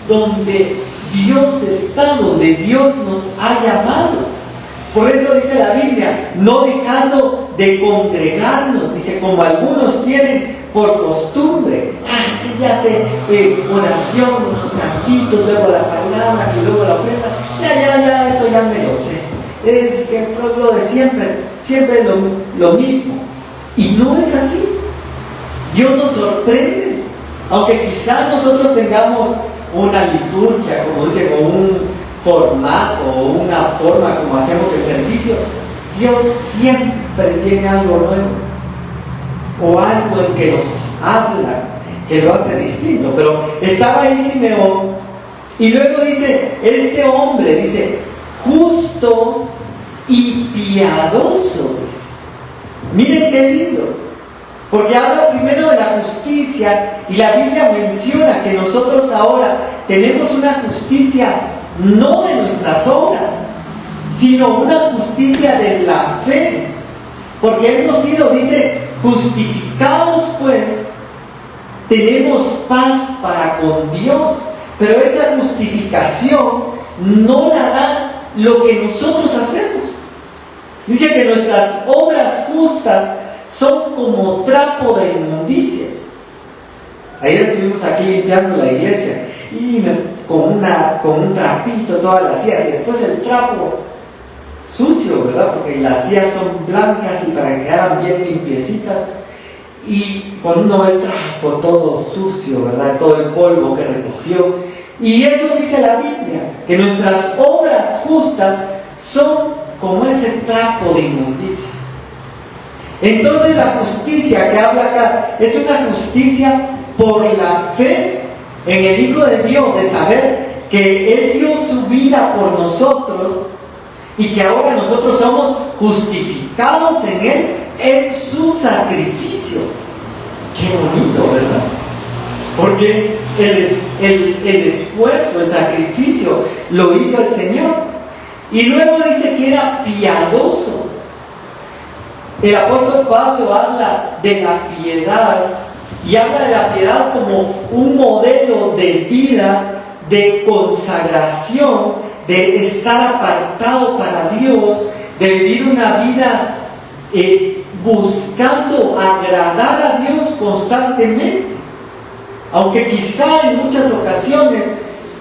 A: donde Dios está, donde Dios nos ha llamado. Por eso dice la Biblia, no dejando de congregarnos, dice, como algunos tienen por costumbre. Es que ya sé oración, unos cantitos, luego la palabra y luego la ofrenda. Ya, eso ya me lo sé. Es que lo de siempre es lo mismo. Y no es así. Dios nos sorprende. Aunque quizás nosotros tengamos una liturgia, como dice, con un formato o una forma como hacemos el servicio, Dios siempre tiene algo nuevo, o algo en que nos habla, que lo hace distinto. Pero estaba ahí Simeón, y luego dice, este hombre, dice, justo y piadoso, dice. Miren qué lindo, porque habla primero de la justicia, y la Biblia menciona que nosotros ahora tenemos una justicia no de nuestras obras, sino una justicia de la fe, porque hemos sido, dice, justificados, pues tenemos paz para con Dios. Pero esa justificación no la da lo que nosotros hacemos. Dice que nuestras obras justas son como trapo de inmundicias. Ayer estuvimos aquí limpiando la iglesia y con un trapito todas las sillas, y después el trapo sucio, ¿verdad? Porque las sillas son blancas y para que quedaran bien limpiecitas, y cuando uno ve el trapo todo sucio, ¿verdad? Todo el polvo que recogió. Y eso dice la Biblia, que nuestras obras justas son como ese trapo de inmundicias. Entonces la justicia que habla acá es una justicia por la fe en el Hijo de Dios, de saber que Él dio su vida por nosotros y que ahora nosotros somos justificados en Él, en su sacrificio. Qué bonito, ¿verdad? Porque el esfuerzo, el sacrificio lo hizo el Señor. Y luego dice que era piadoso. El apóstol Pablo habla de la piedad, y habla de la piedad como un modelo de vida, de consagración, de estar apartado para Dios, de vivir una vida buscando agradar a Dios constantemente. Aunque quizá en muchas ocasiones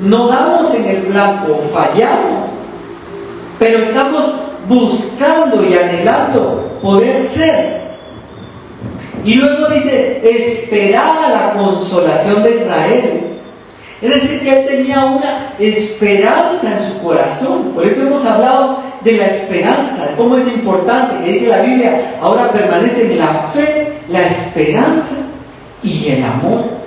A: no damos en el blanco, fallamos, pero estamos buscando y anhelando poder ser. Y luego dice, esperaba la consolación de Israel. Es decir, que él tenía una esperanza en su corazón. Por eso hemos hablado de la esperanza, de cómo es importante, que dice la Biblia, ahora permanecen la fe, la esperanza y el amor.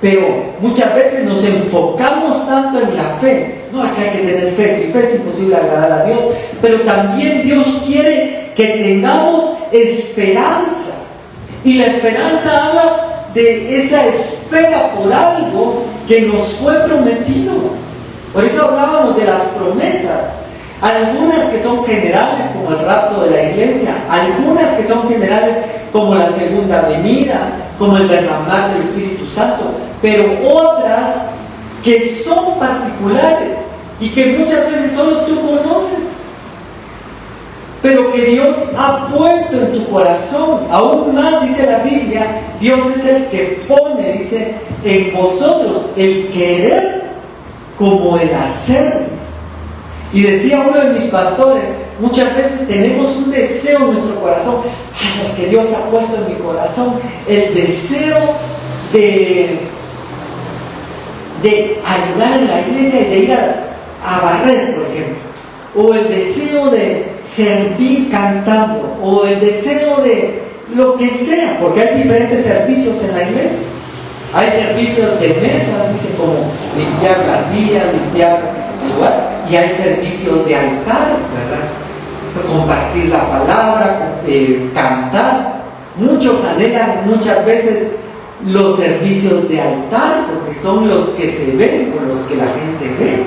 A: Pero muchas veces nos enfocamos tanto en la fe. No, es que hay que tener fe, sin fe es imposible agradar a Dios. Pero también Dios quiere que tengamos esperanza. Y la esperanza habla de esa espera por algo que nos fue prometido. Por eso hablábamos de las promesas. Algunas que son generales, como el rapto de la iglesia. Algunas que son generales, como la segunda venida, como el derramar del Espíritu Santo. Pero otras que son particulares y que muchas veces solo tú conoces, pero que Dios ha puesto en tu corazón. Aún más, dice la Biblia, Dios es el que pone, dice, en vosotros el querer como el hacer. Y decía uno de mis pastores, muchas veces tenemos un deseo en nuestro corazón. Es que Dios ha puesto en mi corazón el deseo de ayudar en la iglesia y de ir a barrer, por ejemplo. O el deseo de servir cantando, o el deseo de lo que sea, porque hay diferentes servicios en la iglesia. Hay servicios de mesa, dice, como limpiar las sillas, limpiar lugar. Y hay servicios de altar, ¿verdad? Compartir la palabra, cantar. Muchos anhelan muchas veces los servicios de altar porque son los que se ven o los que la gente ve.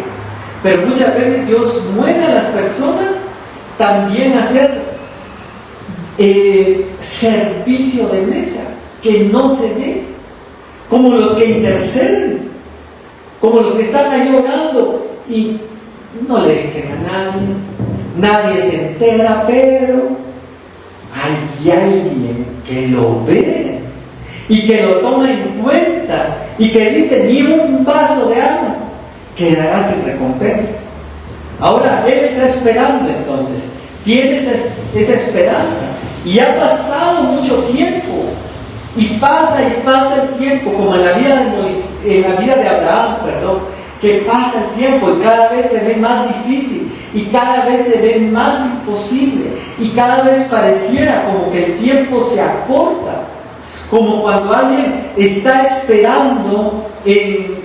A: Pero muchas veces Dios mueve a las personas también a hacer servicio de mesa que no se ve, como los que interceden, como los que están ahí orando y no le dicen a nadie se entera, pero hay alguien que lo ve y que lo toma en cuenta y que dice: ni un vaso de agua quedará sin recompensa. Ahora él está esperando, entonces tiene esa esperanza, y ha pasado mucho tiempo, y pasa el tiempo, como en la vida de Abraham, que pasa el tiempo y cada vez se ve más difícil y cada vez se ve más imposible y cada vez pareciera como que el tiempo se acorta, como cuando alguien está esperando en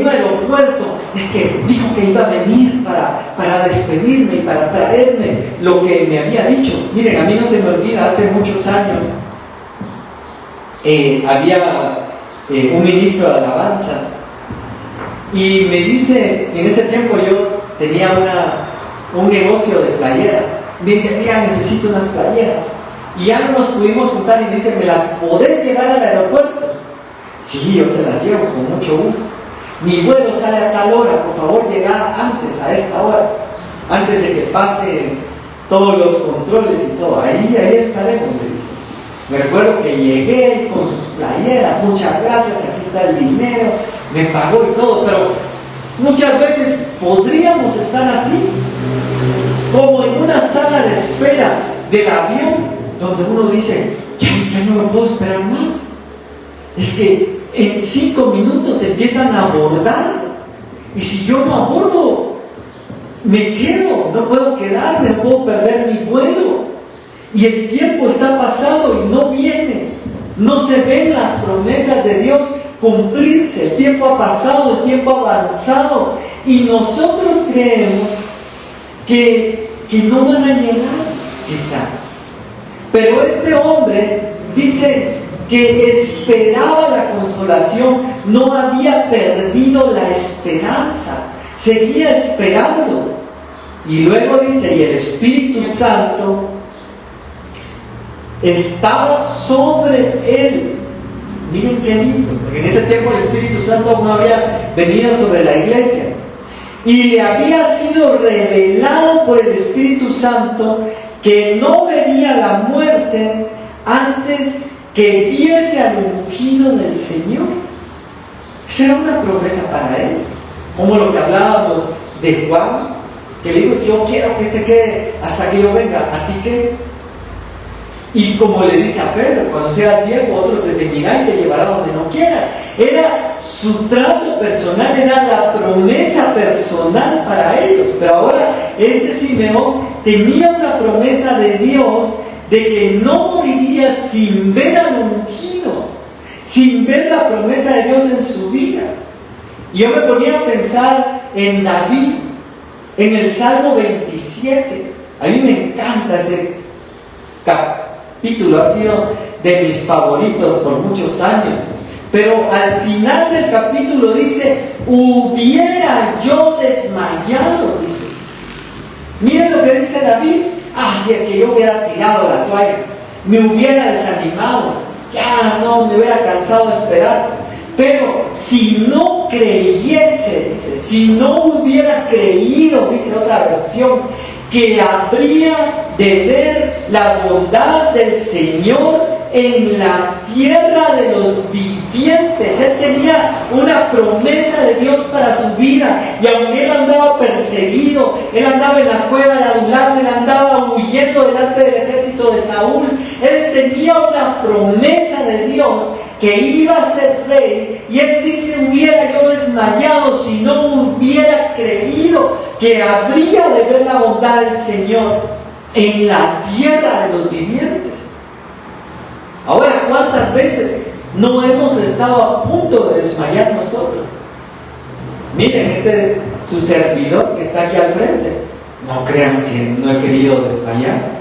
A: un aeropuerto. Es que dijo que iba a venir para despedirme y para traerme lo que me había dicho. Miren, a mí no se me olvida, hace muchos años había un ministro de alabanza y me dice, en ese tiempo yo tenía un negocio de playeras. Me dice: mira, necesito unas playeras. Y ya no nos pudimos juntar, y me dice: ¿me las podés llevar al aeropuerto? Sí, yo te las llevo con mucho gusto. Mi vuelo sale a tal hora, por favor llega antes, a esta hora, antes de que pasen todos los controles y todo. Ahí estaremos. Me recuerdo que llegué con sus playeras: muchas gracias, aquí está el dinero, me pagó y todo. Pero muchas veces podríamos estar así, como en una sala de espera del avión, donde uno dice: ya no lo puedo esperar más. Es que en 5 minutos empiezan a abordar, y si yo no abordo, me quedo, no puedo quedarme, no puedo perder mi vuelo. Y el tiempo está pasando y no viene, no se ven las promesas de Dios cumplirse. El tiempo ha pasado, el tiempo ha avanzado, y nosotros creemos que no van a llegar, quizá. Pero este hombre dice que esperaba la consolación, no había perdido la esperanza, seguía esperando. Y luego dice: y el Espíritu Santo estaba sobre él. Miren qué lindo, porque en ese tiempo el Espíritu Santo aún no había venido sobre la iglesia, y le había sido revelado por el Espíritu Santo que no vería la muerte antes que viese al ungido del Señor. Esa era una promesa para él, como lo que hablábamos de Juan, que le dijo: yo quiero que este quede hasta que yo venga, ¿a ti qué? Y como le dice a Pedro: cuando seas viejo, otro te seguirá y te llevará donde no quieras. Era su trato personal, era la promesa personal para ellos. Pero ahora este Simeón tenía una promesa de Dios de que no moriría sin ver al ungido, sin ver la promesa de Dios en su vida. Y yo me ponía a pensar en David, en el Salmo 27. A mí me encanta ese capítulo, ha sido de mis favoritos por muchos años. Pero al final del capítulo dice: hubiera yo desmayado, dice. Miren lo que dice David: si es que yo hubiera tirado la toalla, me hubiera desanimado, ya no me hubiera cansado de esperar. Pero si no creyese, dice, si no hubiera creído, dice otra versión, que habría de ver la bondad del Señor en la tierra de los vivientes. Él tenía una promesa de Dios para su vida, y aunque él andaba perseguido, él andaba en la cueva de Adulam, él andaba huyendo delante del ejército de Saúl, él tenía una promesa de Dios que iba a ser rey. Y él dice: hubiera yo desmayado si no hubiera creído que habría de ver la bondad del Señor en la tierra de los vivientes. Ahora, ¿cuántas veces no hemos estado a punto de desmayar nosotros? Miren, su servidor que está aquí al frente. No crean que no he querido desmayar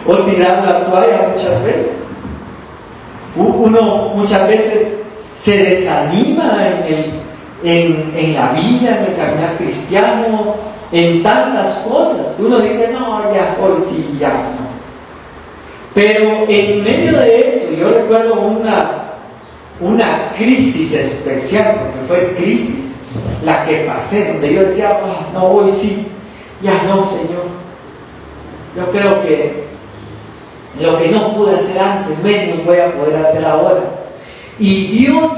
A: o tirar la toalla muchas veces. Uno muchas veces se desanima en la vida, en el caminar cristiano, en tantas cosas que uno dice, no, ya, hoy sí, ya, no. Pero en medio de eso, yo recuerdo una crisis especial, porque fue crisis la que pasé, donde yo decía, oh, no, hoy sí, ya no, Señor. Yo creo que lo que no pude hacer antes, menos voy a poder hacer ahora. Y Dios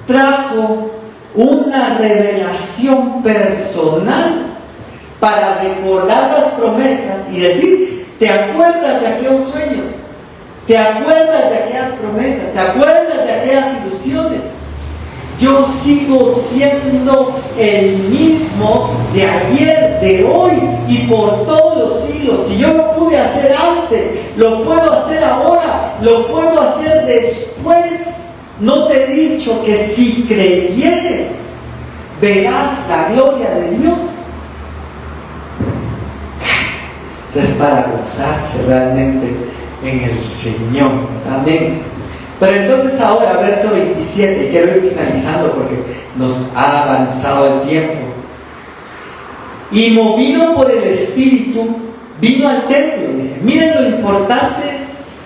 A: trajo una revelación personal para recordar las promesas y decir, ¿te acuerdas de aquellos sueños? ¿Te acuerdas de aquellas promesas? ¿Te acuerdas de aquellas ilusiones? Yo sigo siendo el mismo de ayer, de hoy y por todos los siglos. Si yo lo pude hacer antes, lo puedo hacer ahora, lo puedo hacer después. ¿No te he dicho que si creyeres, verás la gloria de Dios? Es para gozarse realmente en el Señor. Amén. Pero entonces ahora, verso 27, quiero ir finalizando porque nos ha avanzado el tiempo. Y movido por el Espíritu, vino al templo. Dice, miren lo importante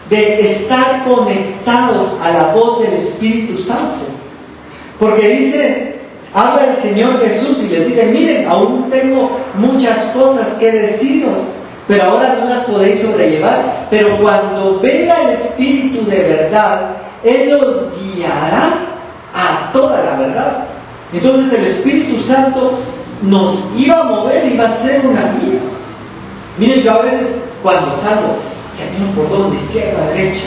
A: de estar conectados a la voz del Espíritu Santo. Porque dice, habla el Señor Jesús y les dice, miren, aún tengo muchas cosas que deciros, pero ahora no las podéis sobrellevar. Pero cuando venga el Espíritu de verdad, Él los guiará a toda la verdad. Entonces el Espíritu Santo nos iba a mover, iba a ser una guía. Miren, yo a veces cuando salgo, Señor, ¿por dónde? Izquierda, derecha,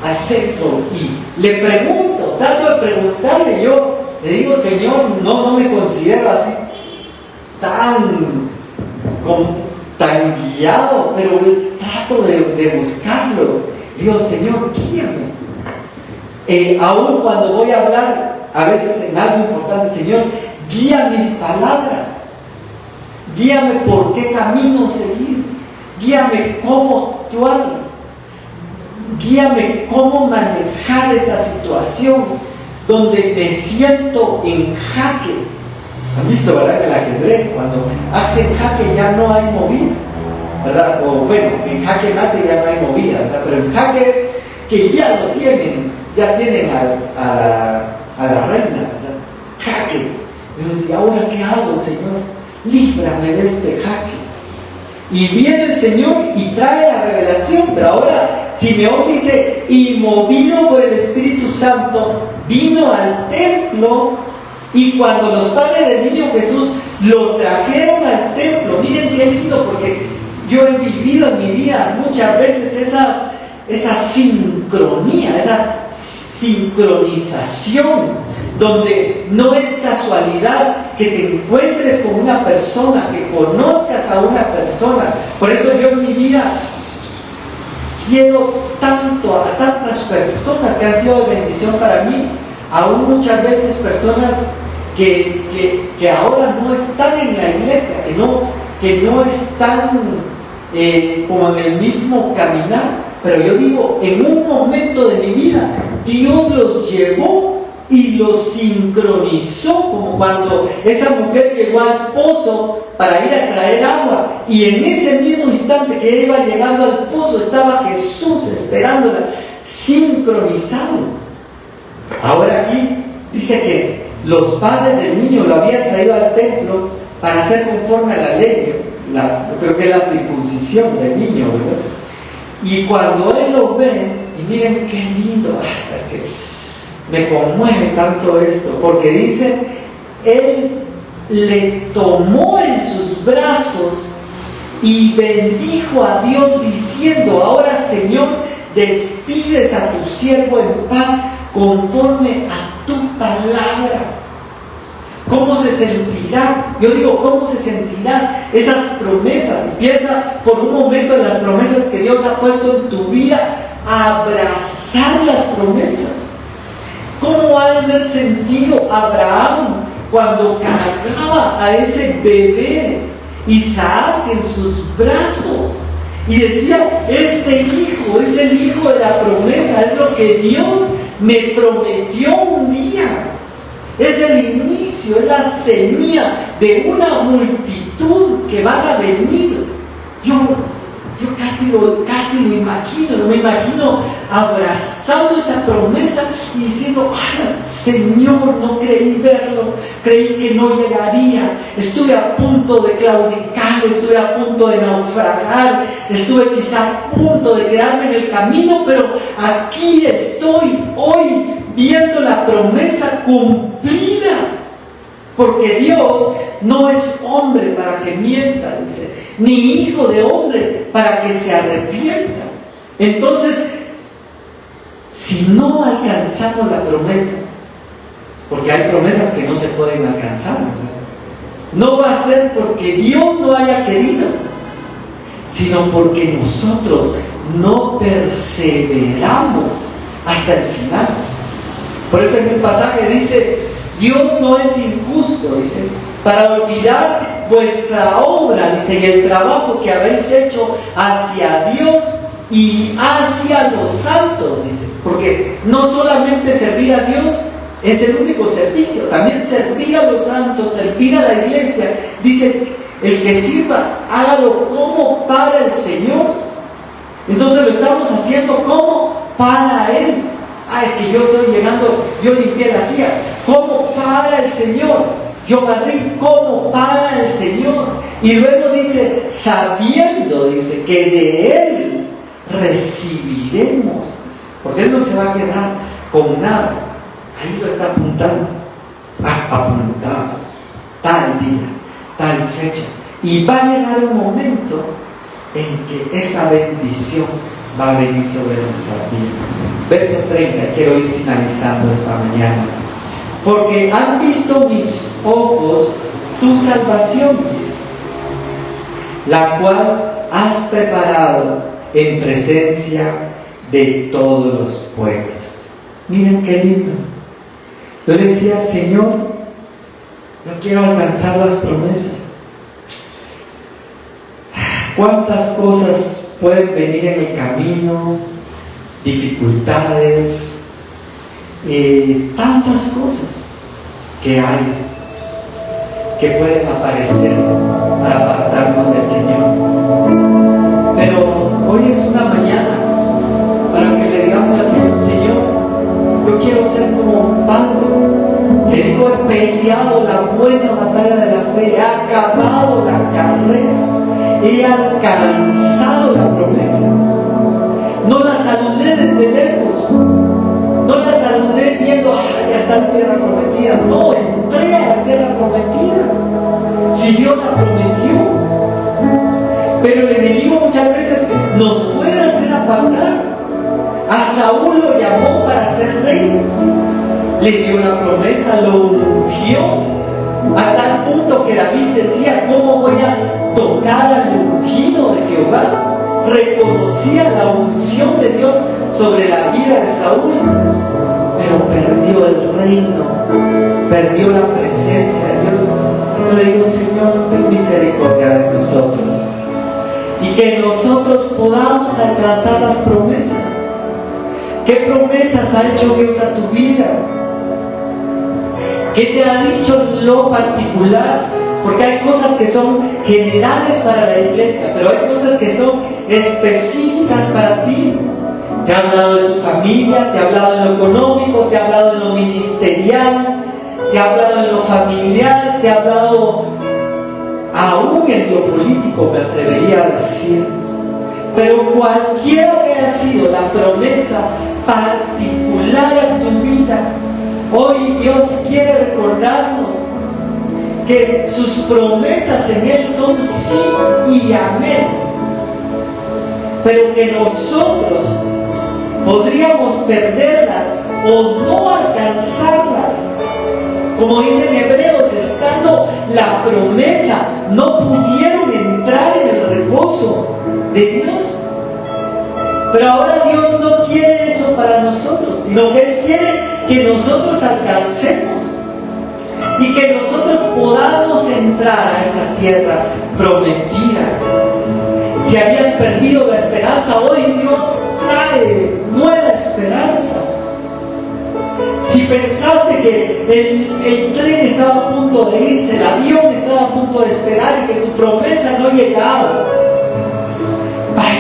A: al centro, y le pregunto, trato de preguntarle, yo le digo, Señor, no me considero así tan guiado, pero trato de buscarlo. Digo, Señor, guíame. Aún cuando voy a hablar, a veces en algo importante, Señor, guía mis palabras, guíame por qué camino seguir, guíame cómo actuar, guíame cómo manejar esta situación donde me siento en jaque. ¿Han visto, verdad, que el ajedrez, cuando hacen jaque ya no hay movida, ¿verdad? O bueno, en jaque mate ya no hay movida, ¿verdad? Pero en jaque es que ya lo tienen, ya tienen a la reina, ¿verdad? Jaque. Y uno dice, ¿ahora qué hago, Señor? Líbrame de este jaque. Y viene el Señor y trae la revelación. Pero ahora Simeón dice, y movido por el Espíritu Santo, vino al templo. Y cuando los padres del niño Jesús lo trajeron al templo, miren qué lindo, porque yo he vivido en mi vida muchas veces esa sincronía, esa sincronización, donde no es casualidad que te encuentres con una persona, que conozcas a una persona. Por eso yo en mi vida quiero tanto a tantas personas que han sido de bendición para mí, aún muchas veces personas que ahora no están en la iglesia, que no están como en el mismo caminar, pero yo digo, en un momento de mi vida Dios los llevó y los sincronizó, como cuando esa mujer llegó al pozo para ir a traer agua, y en ese mismo instante que ella iba llegando al pozo estaba Jesús esperándola, sincronizado. Ahora aquí dice que los padres del niño lo habían traído al templo para hacer conforme a la ley, yo creo que es la circuncisión del niño, ¿verdad? Y cuando él lo ve, y miren qué lindo, es que me conmueve tanto esto, porque dice, él le tomó en sus brazos y bendijo a Dios diciendo, ahora, Señor, despides a tu siervo en paz conforme a tu palabra. ¿Cómo se sentirá? Yo digo, ¿cómo se sentirán esas promesas? Y piensa por un momento en las promesas que Dios ha puesto en tu vida, abrazar las promesas. ¿Cómo ha de haber sentido Abraham cuando cargaba a ese bebé Isaac en sus brazos y decía, este hijo es el hijo de la promesa, es lo que Dios me prometió un día. Es el inicio, es la semilla de una multitud que van a venir. Yo casi lo imagino, me imagino abrazando esa promesa y diciendo, ¡ay, Señor, no creí verlo, creí que no llegaría, estuve a punto de claudicar, estuve a punto de naufragar, estuve quizá a punto de quedarme en el camino, pero aquí estoy hoy viendo la promesa cumplida. Porque Dios no es hombre para que mienta, dice, ni hijo de hombre para que se arrepienta. Entonces, si no alcanzamos la promesa, porque hay promesas que no se pueden alcanzar, ¿verdad? No va a ser porque Dios no haya querido, sino porque nosotros no perseveramos hasta el final. Por eso en el pasaje dice, Dios no es injusto, dice, para olvidar vuestra obra, dice, y el trabajo que habéis hecho hacia Dios y hacia los santos, dice. Porque no solamente servir a Dios es el único servicio, también servir a los santos, servir a la iglesia. Dice, el que sirva, hágalo como para el Señor. Entonces lo estamos haciendo como para Él. Es que yo estoy llegando, yo limpié las sillas, como para el Señor. Yo barrí como para el Señor. Y luego dice, sabiendo, dice, que de Él recibiremos. Dice, porque Él no se va a quedar con nada. Ahí lo está apuntando. Apuntado. Tal día, tal fecha. Y va a llegar un momento en que esa bendición va a venir sobre nuestras vidas. Verso 30, quiero ir finalizando esta mañana. Porque han visto mis ojos tu salvación, dice, la cual has preparado en presencia de todos los pueblos. Miren qué lindo. Yo le decía, Señor, yo quiero alcanzar las promesas. ¿Cuántas cosas pueden venir en el camino? Dificultades, tantas cosas que hay que pueden aparecer para apartarnos del Señor. Pero hoy es una mañana para que le digamos al Señor, Señor, yo quiero ser como Pablo, que dijo, he peleado la buena batalla de la fe, he acabado la carrera, he alcanzado la promesa. No la saludé desde lejos, no la saludé viendo, ya está la tierra prometida. No, entré a la tierra prometida. Si Dios la prometió. Pero el enemigo muchas veces nos puede hacer apartar. A Saúl lo llamó para ser rey, le dio la promesa, lo ungió, a tal punto que David decía, ¿cómo voy a tocar al ungido de Jehová? Reconocía la unción de Dios sobre la vida de Saúl, pero perdió el reino, perdió la presencia de Dios. Yo le digo, Señor, ten misericordia de nosotros y que nosotros podamos alcanzar las promesas. ¿Qué promesas ha hecho Dios a tu vida? ¿Qué te ha dicho en lo particular? Porque hay cosas que son generales para la iglesia, pero hay cosas que son específicas para ti. Te ha hablado de tu familia, te ha hablado de lo económico, te ha hablado de lo ministerial, te ha hablado de lo familiar, te ha hablado aún en lo político, me atrevería a decir. Pero cualquiera que haya sido la promesa particular en tu vida, hoy Dios quiere recordarnos que sus promesas en Él son sí y amén, pero que nosotros podríamos perderlas o no alcanzarlas. Como dice en Hebreos, estando la promesa, no pudieron entrar en el reposo de Dios. Pero ahora Dios no quiere eso para nosotros, sino que Él quiere que nosotros alcancemos. y que nosotros podamos entrar a esa tierra prometida. Si habías perdido la esperanza, hoy Dios trae nueva esperanza. Si pensaste que el tren estaba a punto de irse, el avión estaba a punto de despegar y que tu promesa no llegaba, va a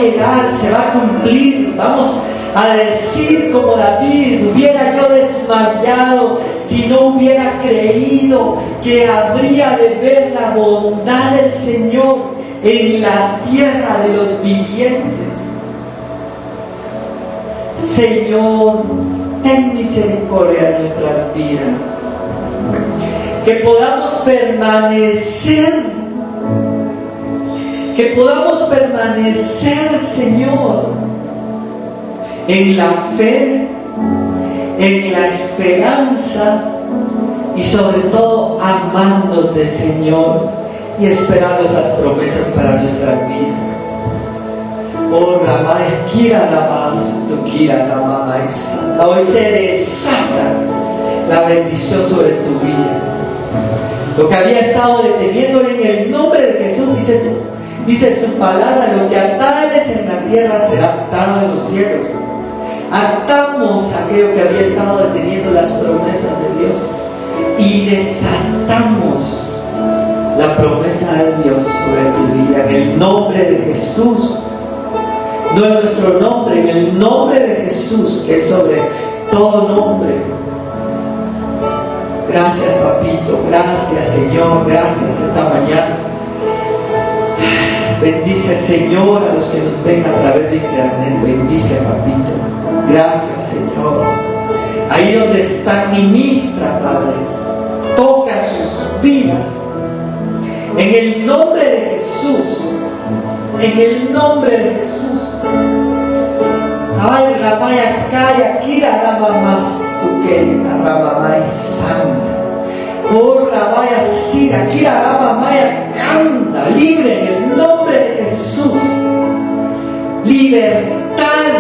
A: llegar, se va a cumplir. Vamos a decir como David: hubiera yo desmayado si no hubiera creído que habría de ver la bondad del Señor en la tierra de los vivientes. Señor, ten misericordia de nuestras vidas, que podamos permanecer, Señor, en la fe, en la esperanza y sobre todo amándote, Señor, y esperando esas promesas para nuestras vidas. Oh, Ramay, Kira Ramas, tu Kira Ramamaisa. Hoy se desata la bendición sobre tu vida. Lo que había estado deteniéndole, en el nombre de Jesús, dice su palabra: lo que atares en la tierra será atado en los cielos. Atamos aquello que había estado deteniendo las promesas de Dios y desatamos la promesa de Dios sobre tu vida en el nombre de Jesús. No en nuestro nombre, en el nombre de Jesús, que es sobre todo nombre. Gracias, Papito, gracias, Señor, gracias esta mañana. Bendice, Señor, a los que nos ven a través de internet. Bendice, Papito. Gracias, Señor. Ahí donde están, ministra, Padre. Toca sus vidas. En el nombre de Jesús. En el nombre de Jesús. Ay, Ramaya, Kaya, Kira, Ramamas, Tuque, Ramamay, Santa. Oh, Ramaya, Sira, Kira, Ramamaya, Canta, libre en el nombre de Jesús. Libertad,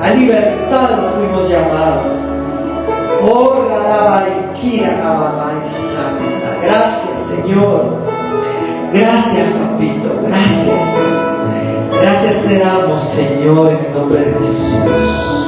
A: a libertad fuimos llamados. Oh, Ramaya, Kira, Ramamay, Santa. Gracias, Señor. Gracias, Papito, gracias. Gracias te damos, Señor, en el nombre de Jesús.